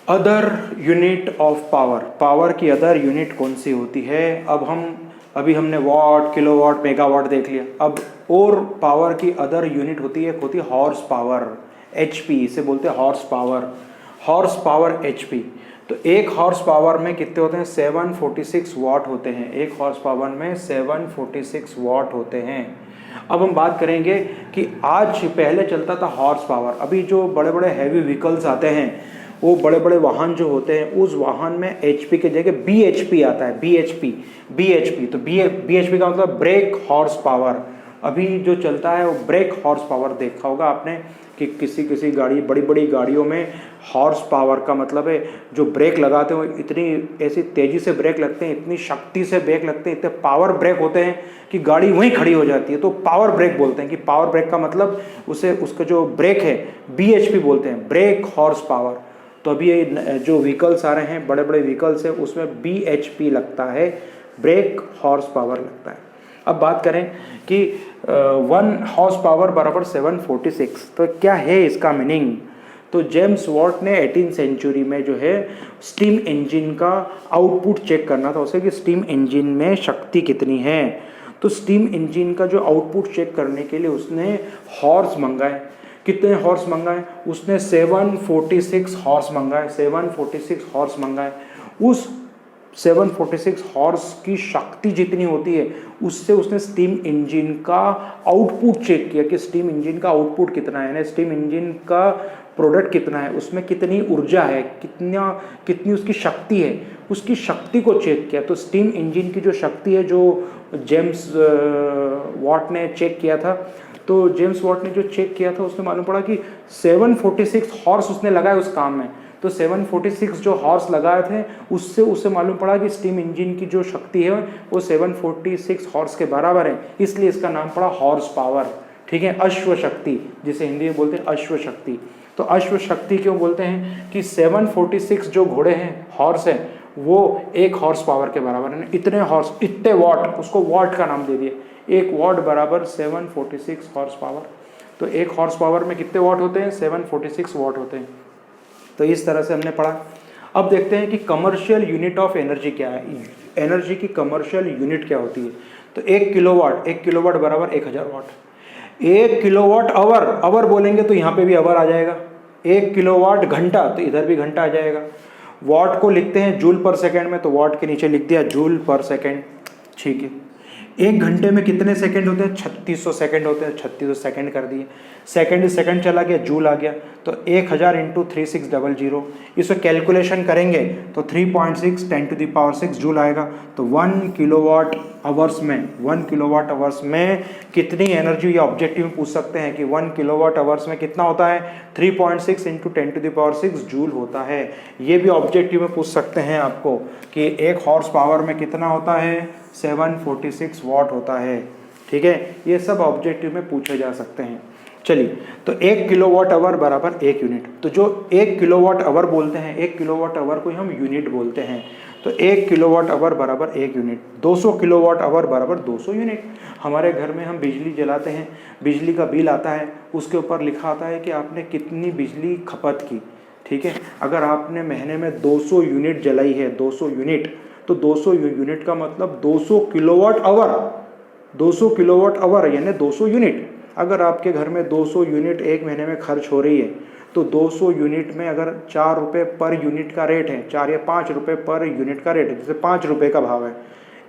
Other unit of power, power की other unit कौन सी होती है? अभी हमने वॉट, किलोवाट, मेगावाट देख लिया। अब और पावर की अदर यूनिट होती है, हॉर्स पावर, एचपी, इसे बोलते हैं horse power. Horse power HP. तो एक हॉर्स पावर में कितने होते हैं? 746 वॉट होते हैं। एक हॉर्स पावर में 746 वॉट होते हैं। अब हम बात करेंगे कि आज पहले चलता था हॉर्स पावर। अभी जो बड़े बड़े हैवी व्हीकल्स आते हैं, वो बड़े बड़े वाहन जो होते हैं, उस वाहन में एचपी के जगह बीएचपी आता है। बीएचपी तो बीएचपी का मतलब ब्रेक हॉर्स पावर। अभी जो चलता है वो ब्रेक हॉर्स पावर। देखा होगा आपने कि किसी गाड़ी, बड़ी बड़ी गाड़ियों में हॉर्स पावर का मतलब है जो ब्रेक लगाते हैं इतनी ऐसी तेज़ी से ब्रेक लगते हैं, इतनी शक्ति से ब्रेक लगते हैं, इतने पावर ब्रेक होते हैं कि गाड़ी वहीं खड़ी हो जाती है। तो पावर ब्रेक बोलते हैं कि पावर ब्रेक का मतलब उसका जो ब्रेक है बीएचपी बोलते हैं, ब्रेक हॉर्स पावर। तो अभी ये जो व्हीकल्स आ रहे हैं, बड़े बड़े व्हीकल्स है, उसमें बीएचपी लगता है, ब्रेक हॉर्स पावर लगता है। अब बात करें कि 1 हॉर्स पावर बराबर 746, तो क्या है इसका मीनिंग? तो जेम्स वॉट ने 18 सेंचुरी में जो है स्टीम इंजन का आउटपुट चेक करना था उसे कि स्टीम इंजन में शक्ति कितनी है। तो स्टीम इंजन का जो आउटपुट चेक करने के लिए उसने हॉर्स मंगाए। कितने हॉर्स मंगाए? उसने 746 हॉर्स मंगाए। 746 हॉर्स मंगाए। उस 746 हॉर्स की शक्ति जितनी होती है उससे उसने स्टीम इंजन का आउटपुट चेक किया कि स्टीम इंजन का आउटपुट कितना है, यानी स्टीम इंजन का प्रोडक्ट कितना है, उसमें कितनी ऊर्जा है, कितनी उसकी शक्ति है, उसकी शक्ति को चेक किया। तो स्टीम इंजन की जो शक्ति है, जो जेम्स वॉट ने चेक किया था, तो जेम्स वॉट ने जो चेक किया था उसने मालूम पड़ा कि 746 हॉर्स उसने लगाए उस काम में। तो 746 जो हॉर्स लगाए थे उससे उसे मालूम पड़ा कि स्टीम इंजन की जो शक्ति है वो 746 हॉर्स के बराबर है, इसलिए इसका नाम पड़ा हॉर्स पावर। ठीक है, अश्व शक्ति, जिसे हिंदी में बोलते हैं अश्व शक्ति। तो अश्व शक्ति क्यों बोलते हैं कि 746 जो घोड़े हैं, हॉर्स है, वो एक हॉर्स पावर के बराबर है। इतने हॉर्स, इतने वॉट, उसको वॉट का नाम दे दिए। एक वॉट बराबर 746 हॉर्स पावर। तो एक हॉर्स पावर में कितने वॉट होते हैं? 746 वॉट होते हैं। तो इस तरह से हमने पढ़ा। अब देखते हैं कि कमर्शियल यूनिट ऑफ एनर्जी क्या है। एनर्जी की कमर्शियल यूनिट क्या होती है? तो 1 किलोवाट बराबर 1000 वाट। 1 किलोवाट आवर, आवर बोलेंगे तो यहाँ पे भी आवर आ जाएगा। 1 किलोवाट घंटा, तो इधर भी घंटा आ जाएगा। वॉट को लिखते हैं जूल पर सेकेंड में, तो वॉट के नीचे लिख दिया जूल पर सेकेंड। ठीक है, एक घंटे में कितने सेकंड होते हैं? 3600 सेकंड होते हैं। 3600 सेकंड कर दिए, सेकंड चला गया, जूल आ गया। तो 1000 इंटू 3600, इसको कैलकुलेशन करेंगे तो 3.6 10⁶ जूल आएगा। तो 1 किलोवाट आवर्स में कितनी एनर्जी, ये ऑब्जेक्टिव में पूछ सकते हैं कि 1 किलोवाट आवर्स में कितना होता है? 3.6 इंटू 10⁶ जूल होता है। ये भी ऑब्जेक्टिव में पूछ सकते हैं आपको कि एक हॉर्स पावर में कितना होता है? 746 वॉट होता है। ठीक है, ये सब ऑब्जेक्टिव में पूछे जा सकते हैं। चलिए, तो 1 किलोवाट आवर बराबर 1 यूनिट। तो जो 1 किलोवाट आवर बोलते हैं, 1 किलोवाट आवर को हम यूनिट बोलते हैं। तो 1 किलोवाट आवर बराबर 1 यूनिट। 200 किलोवाट आवर बराबर 200 यूनिट। हमारे घर में हम बिजली जलाते हैं, बिजली का बिल आता है, उसके ऊपर लिखा आता है कि आपने कितनी बिजली खपत की। ठीक है, अगर आपने महीने में 200 यूनिट जलाई है, 200 यूनिट, तो 200 यूनिट का मतलब 200 किलोवाट आवर। 200 किलोवाट आवर यानी 200 यूनिट। अगर आपके घर में 200 यूनिट एक महीने में खर्च हो रही है, तो 200 यूनिट में अगर 4 रुपये पर यूनिट का रेट है, 4 या 5 रुपये पर यूनिट का रेट है, जैसे 5 रुपये का भाव है,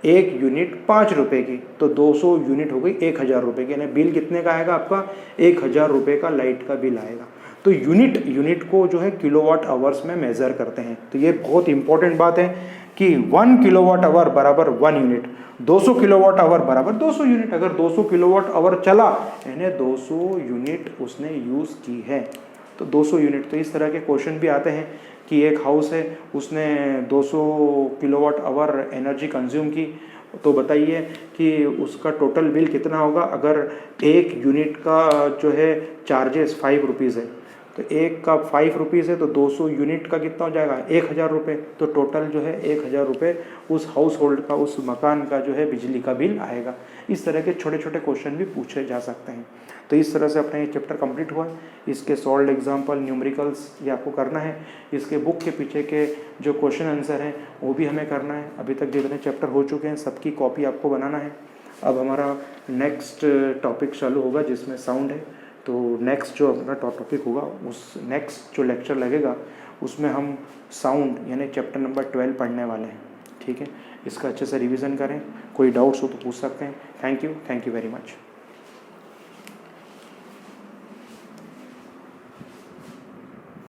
एक यूनिट 5 रुपये की, तो 200 यूनिट हो गई 1000 रुपये की। यानी बिल कितने का आएगा आपका? 1000 रुपये का लाइट का बिल आएगा। तो यूनिट को जो है किलोवाट आवर्स में मेज़र करते हैं। तो ये बहुत इंपॉर्टेंट बात है कि 1 किलोवाट आवर बराबर 1 यूनिट, 200 किलोवाट आवर बराबर 200 यूनिट। अगर 200 किलोवाट आवर चला यानी 200 यूनिट उसने यूज़ की है, तो 200 यूनिट। तो इस तरह के क्वेश्चन भी आते हैं कि एक हाउस है, उसने 200 किलोवाट आवर एनर्जी कंज्यूम की, तो बताइए कि उसका टोटल बिल कितना होगा। अगर एक यूनिट का जो है चार्जेस 5 रुपीज़ है, तो एक का 5 रुपीज़ है, तो 200 यूनिट का कितना हो जाएगा? 1000 रुपये। तो टोटल जो है 1000 रुपये उस हाउस होल्ड का, उस मकान का जो है बिजली का बिल आएगा। इस तरह के छोटे छोटे क्वेश्चन भी पूछे जा सकते हैं। तो इस तरह से अपना ये चैप्टर कंप्लीट हुआ है। इसके सॉल्व एग्जाम्पल, न्यूमेरिकल्स ये आपको करना है। इसके बुक के पीछे के जो क्वेश्चन आंसर हैं वो भी हमें करना है। अभी तक जितने चैप्टर हो चुके हैं सबकी कॉपी आपको बनाना है। अब हमारा नेक्स्ट टॉपिक चालू होगा जिसमें साउंड है। तो नेक्स्ट जो अपना टॉपिक होगा, उस नेक्स्ट जो लेक्चर लगेगा उसमें हम साउंड यानी चैप्टर नंबर 12 पढ़ने वाले हैं। ठीक है, इसका अच्छे से रिवीजन करें। कोई डाउट्स हो तो पूछ सकते हैं। Thank you very much.